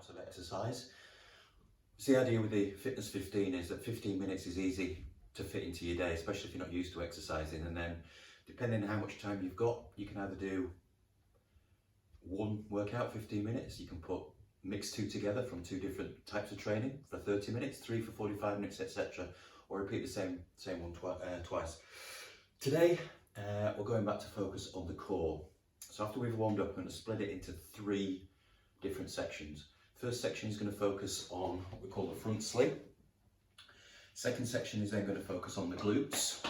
out of exercise. So the idea with the FI15 is that 15 minutes is easy to fit into your day, especially if you're not used to exercising. And then depending on how much time you've got, you can either do one workout, 15 minutes, you can mix two together from two different types of training for 30 minutes, 3 for 45 minutes, etc. Or repeat the same one twice. Today, we're going back to focus on the core. So after we've warmed up, I'm going to split it into 3 different sections. First section is going to focus on what we call the front sling. Second section is then going to focus on the glutes.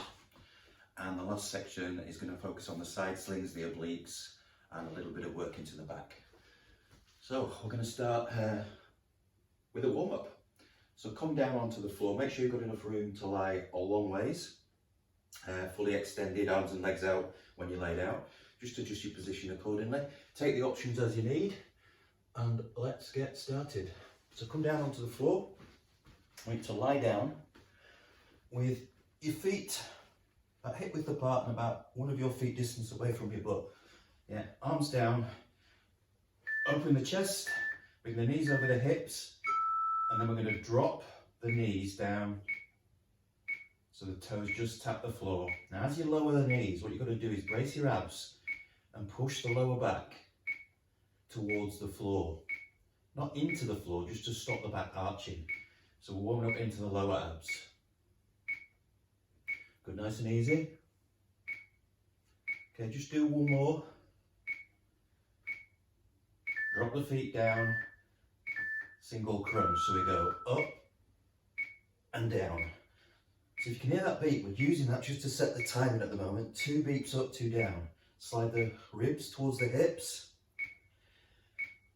And the last section is going to focus on the side slings, the obliques, and a little bit of work into the back. So we're going to start with a warm-up. So come down onto the floor, make sure you've got enough room to lie a long ways, fully extended, arms and legs out when you lay down. Just adjust your position accordingly. Take the options as you need, and let's get started. So come down onto the floor. I want you to lie down with your feet about hip width apart and about one of your feet distance away from your butt. Yeah, arms down, open the chest, bring the knees over the hips, and then we're going to drop the knees down so the toes just tap the floor. Now as you lower the knees, what you've got to do is brace your abs and push the lower back towards the floor. Not into the floor, just to stop the back arching. So we're warming up into the lower abs. Good, nice and easy. Okay, just do one more. Drop the feet down, single crunch. So we go up and down. So if you can hear that beat, we're using that just to set the timing at the moment. 2 beeps up, 2 down. Slide the ribs towards the hips.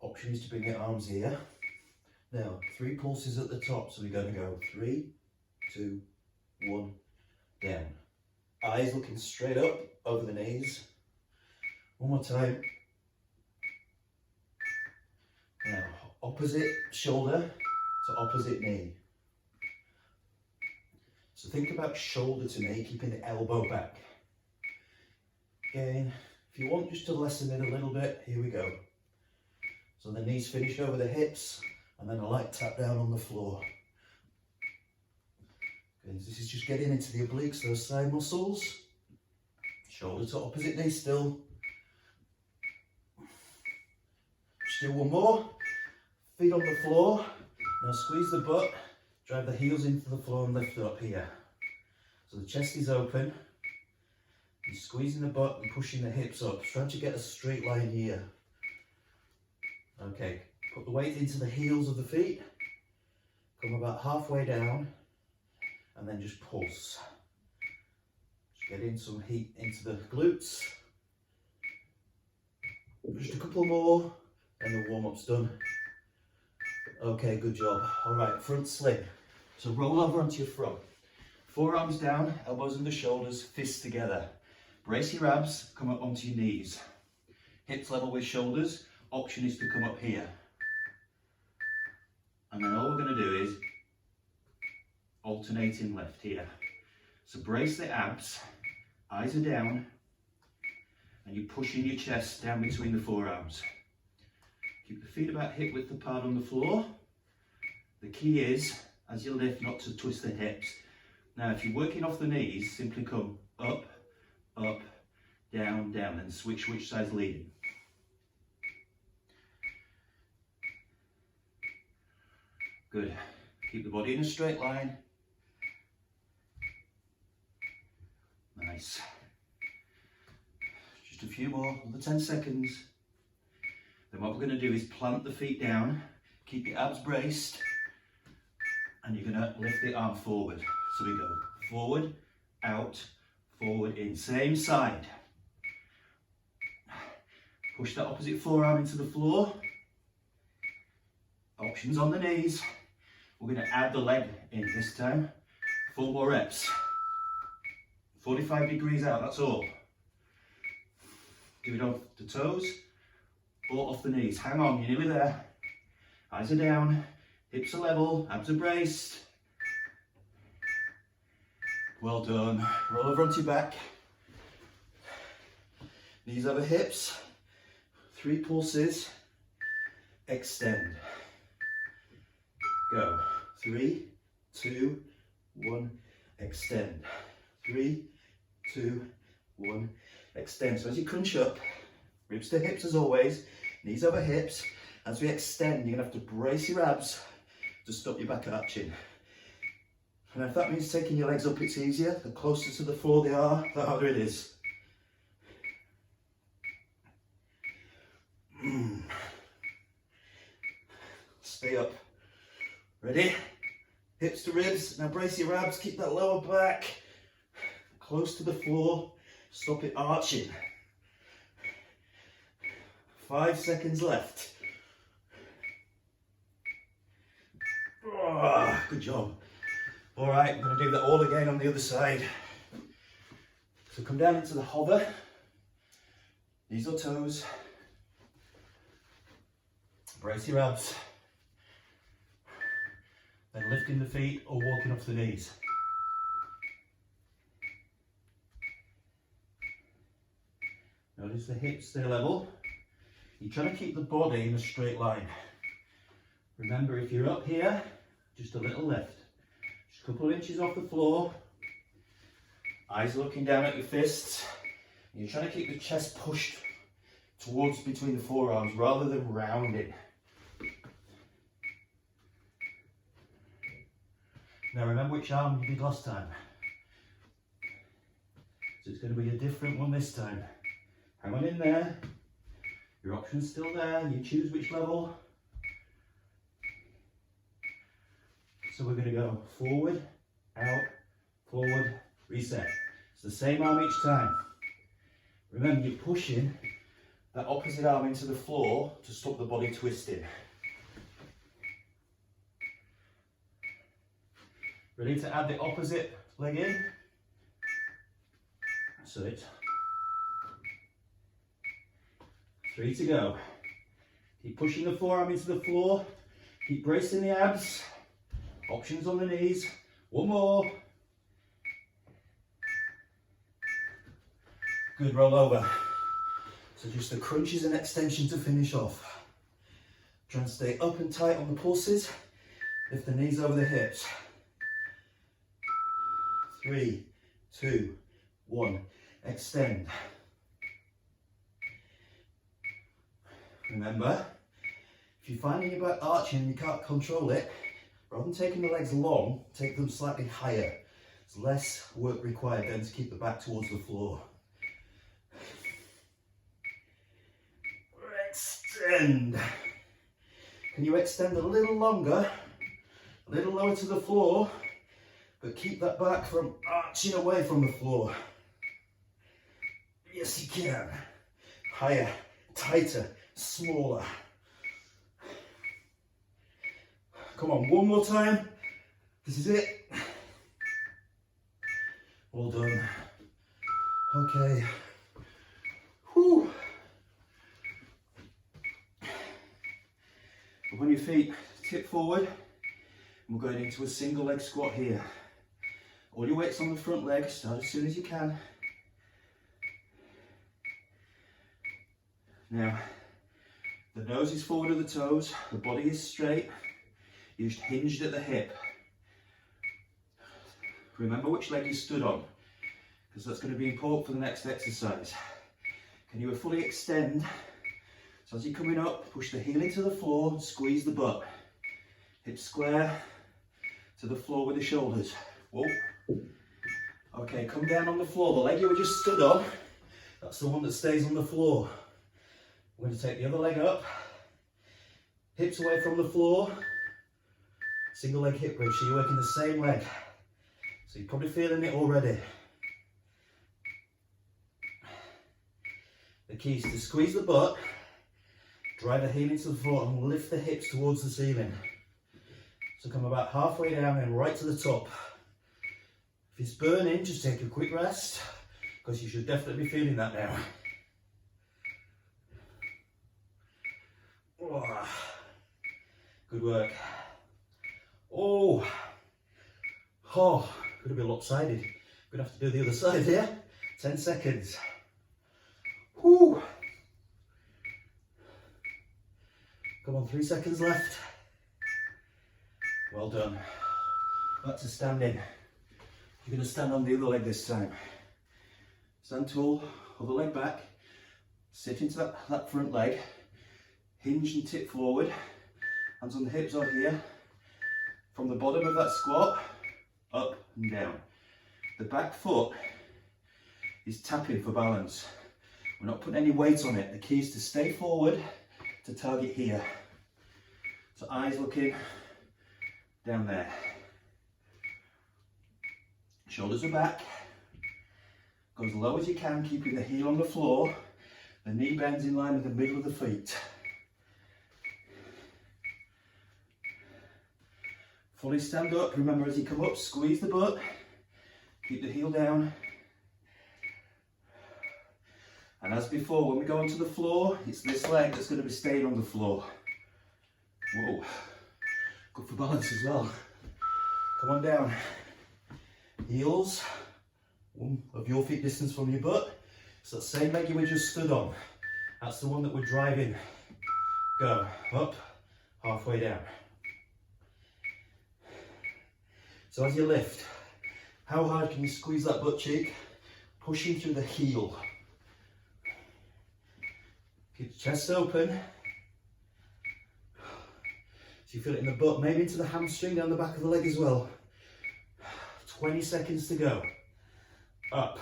Option is to bring your arms here. Now, 3 pulses at the top, so we're going to go 3, 2, 1, down. Eyes looking straight up over the knees. One more time. Now, opposite shoulder to opposite knee. So think about shoulder to knee, keeping the elbow back. Again, if you want just to lessen it a little bit, here we go. So the knees finish over the hips, and then a light tap down on the floor. Okay, so this is just getting into the obliques, those side muscles. Shoulder to opposite knee still. Just do one more. Feet on the floor. Now squeeze the butt, drive the heels into the floor and lift it up here. So the chest is open. You're squeezing the butt and pushing the hips up, trying to get a straight line here. Okay, put the weight into the heels of the feet. Come about halfway down and then just pulse. Just get in some heat into the glutes. Just a couple more and the warm-up's done. Okay, good job. All right, front sling. So roll over onto your front. Forearms down, elbows under shoulders, fists together. Brace your abs, come up onto your knees. Hips level with shoulders. Option is to come up here. And then all we're going to do is alternating lift here. So brace the abs, eyes are down, and you're pushing your chest down between the forearms. Keep the feet about hip width apart on the floor. The key is, as you lift, not to twist the hips. Now, if you're working off the knees, simply come up, up, down, down, and switch which side's leading. Good. Keep the body in a straight line. Nice. Just a few more, another 10 seconds. Then what we're going to do is plant the feet down, keep your abs braced, and you're going to lift the arm forward. So we go forward, out, forward, in. Same side. Push that opposite forearm into the floor. Options on the knees. We're going to add the leg in this time. 4 more reps. 45 degrees out, that's all. Do it off the toes or off the knees. Hang on, you're nearly there. Eyes are down, hips are level, abs are braced. Well done. Roll over onto your back. Knees over hips. 3 pulses. Extend. Go. 3, 2, 1, extend. 3, 2, 1, extend. So as you crunch up, ribs to hips as always, knees over hips. As we extend, you're going to have to brace your abs to stop your back arching. And if that means taking your legs up, it's easier. The closer to the floor they are, the harder it is. Stay up. Ready? Hips to ribs. Now brace your abs. Keep that lower back close to the floor. Stop it arching. 5 seconds left. Oh, good job. All right, I'm going to do that all again on the other side. So come down into the hover. Knees or toes. Brace your abs. Then lifting the feet or walking off the knees. Notice the hips stay level. You're trying to keep the body in a straight line. Remember, if you're up here, just a little lift. Just a couple of inches off the floor. Eyes looking down at your fists. And you're trying to keep the chest pushed towards between the forearms rather than rounding. Now remember which arm you did last time. So it's going to be a different one this time. Hang on in there. Your option's still there. You choose which level. So we're going to go forward, out, forward, reset. It's the same arm each time. Remember, you're pushing that opposite arm into the floor to stop the body twisting. Ready to add the opposite leg in? So it's 3 to go. Keep pushing the forearm into the floor. Keep bracing the abs. Options on the knees. One more. Good, roll over. So just the crunches and extension to finish off. Try and stay up and tight on the pulses. Lift the knees over the hips. 3, 2, 1. Extend. Remember, if you're finding your back arching and you can't control it, rather than taking the legs long, take them slightly higher. There's less work required then to keep the back towards the floor. Extend. Can you extend a little longer, a little lower to the floor, but keep that back from arching away from the floor? Yes, you can. Higher, tighter, smaller. Come on, one more time. This is it. All done. Okay. Whew. On your feet, tip forward. And we're going into a single leg squat here. All your weight's on the front leg. Start as soon as you can. Now, the nose is forward of the toes. The body is straight. You're just hinged at the hip. Remember which leg you stood on, because that's going to be important for the next exercise. Can you fully extend? So as you're coming up, push the heel into the floor and squeeze the butt. Hips square to the floor with the shoulders. Whoa. Okay, come down on the floor. The leg you were just stood on, that's the one that stays on the floor. We're going to take the other leg up, hips away from the floor, single leg hip bridge, so you're working the same leg. So you're probably feeling it already. The key is to squeeze the butt, drive the heel into the floor and lift the hips towards the ceiling. So come about halfway down and right to the top. If it's burning, just take a quick rest, because you should definitely be feeling that now. Oh, good work. Oh, could have been lopsided. We're going to have to do the other side here. 10 seconds. Whew. Come on, 3 seconds left. Well done. Back to standing. You're going to stand on the other leg this time. Stand tall, other leg back, sit into that front leg, hinge and tip forward, hands on the hips or here. From the bottom of that squat, up and down. The back foot is tapping for balance. We're not putting any weight on it. The key is to stay forward to target here. So eyes looking down there. Shoulders are back. Go as low as you can, keeping the heel on the floor. The knee bends in line with the middle of the feet. Fully stand up. Remember, as you come up, squeeze the butt. Keep the heel down. And as before, when we go onto the floor, it's this leg that's going to be staying on the floor. Whoa. Good for balance as well. Come on down. Heels, one of your feet distance from your butt. It's that same leg you were just stood on. That's the one that we're driving. Go, up, halfway down. So as you lift, how hard can you squeeze that butt cheek? Pushing through the heel. Keep the chest open. So you feel it in the butt, maybe into the hamstring, down the back of the leg as well. 20 seconds to go. Up,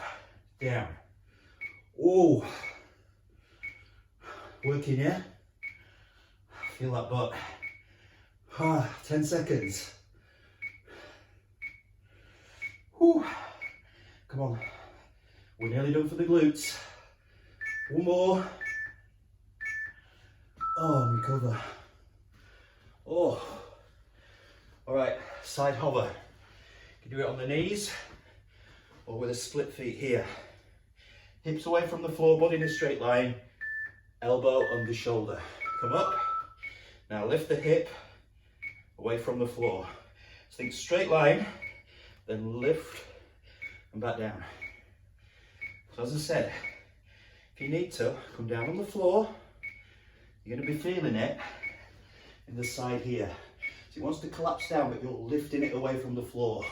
down. Oh, working, yeah? Feel that butt. 10 seconds. Whew. Come on. We're nearly done for the glutes. One more. Oh, and recover. Oh. All right, side hover. You can do it on the knees or with a split feet here. Hips away from the floor, body in a straight line, elbow under shoulder. Come up. Now lift the hip away from the floor. So think straight line, then lift and back down. So as I said, if you need to, come down on the floor. You're going to be feeling it in the side here. So it wants to collapse down, but you're lifting it away from the floor.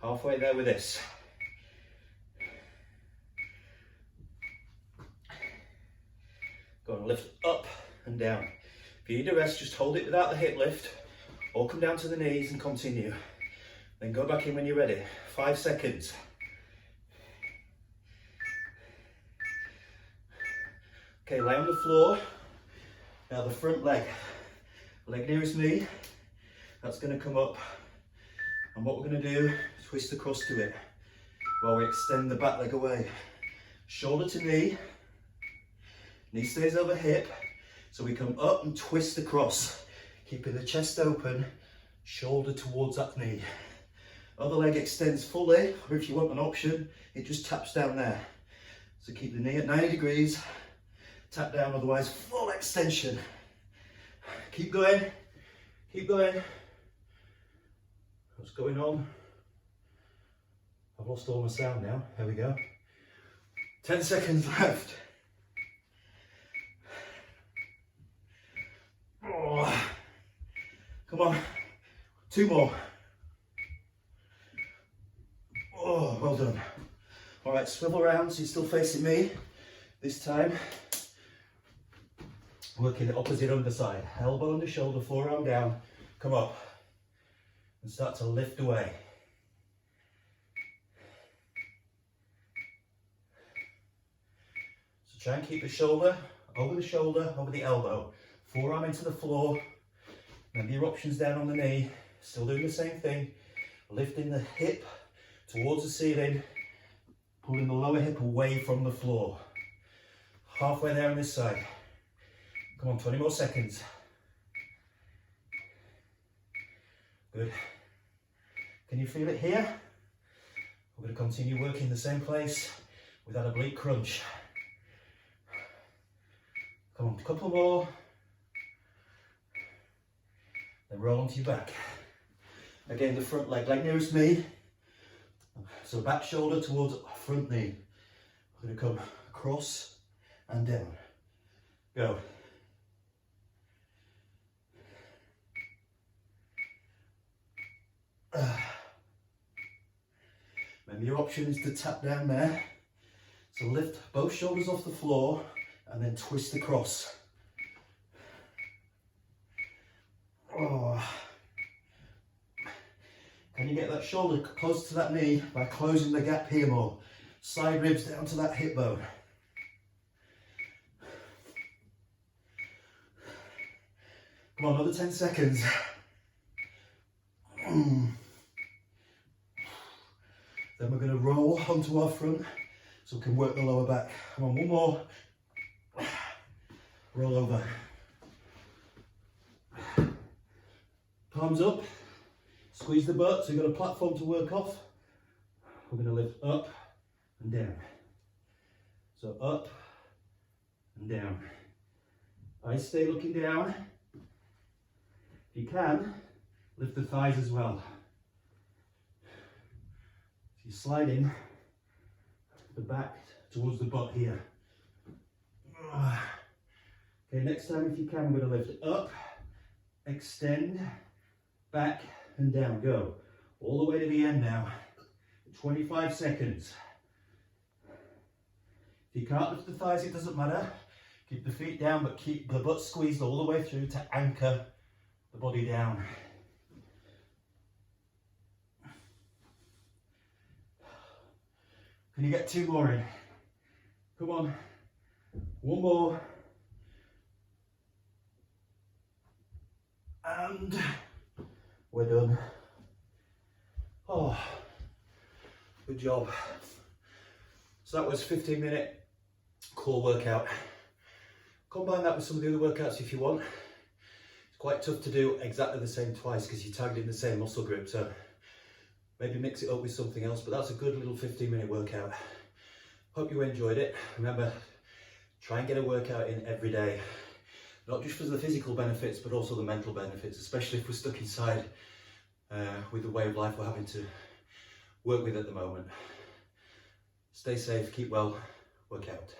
Halfway there with this. Go on, lift up and down. If you need a rest, just hold it without the hip lift, or come down to the knees and continue. Then go back in when you're ready. 5 seconds. Okay, lay on the floor. Now the front leg nearest me, that's going to come up. And what we're going to do is twist across to it while we extend the back leg away. Shoulder to knee, knee stays over hip, so we come up and twist across, keeping the chest open, shoulder towards that knee. Other leg extends fully, or if you want an option, it just taps down there. So keep the knee at 90 degrees, tap down, otherwise full extension. Keep going, keep going. What's going on? I've lost all my sound now. Here we go. 10 seconds left. Oh. Come on. 2 more. Oh, well done. All right, swivel around so you're still facing me. This time, working the opposite underside. Elbow under shoulder, forearm down. Come up. And start to lift away. So try and keep the shoulder, over the elbow. Forearm into the floor. Maybe your options down on the knee. Still doing the same thing. Lifting the hip towards the ceiling. Pulling the lower hip away from the floor. Halfway there on this side. Come on, 20 more seconds. Good. Can you feel it here? We're going to continue working the same place with that oblique crunch. Come on, a couple more. Then roll onto your back. Again, the front leg nearest me. So back shoulder towards front knee. We're going to come across and down. Go. Remember, your option is to tap down there. So lift both shoulders off the floor and then twist across. Oh. Can you get that shoulder close to that knee by closing the gap here more? Side ribs down to that hip bone. Come on, another 10 seconds. Then we're going to roll onto our front so we can work the lower back. Come on, one more. Roll over. Palms up. Squeeze the butt so you've got a platform to work off. We're going to lift up and down. So up and down. Eyes stay looking down. If you can, lift the thighs as well. So you're sliding the back towards the butt here. Okay, next time if you can, we're going to lift it up, extend, back and down. Go all the way to the end now. 25 seconds. If you can't lift the thighs, it doesn't matter. Keep the feet down, but keep the butt squeezed all the way through to anchor the body down. Can you get 2 more in? Come on. 1 more. And we're done. Oh, good job. So that was a 15-minute core workout. Combine that with some of the other workouts if you want. It's quite tough to do exactly the same twice because you're targeting the same muscle group, so maybe mix it up with something else, but that's a good little 15-minute workout. Hope you enjoyed it. Remember, try and get a workout in every day. Not just for the physical benefits, but also the mental benefits, especially if we're stuck inside with the way of life we're having to work with at the moment. Stay safe, keep well, work out.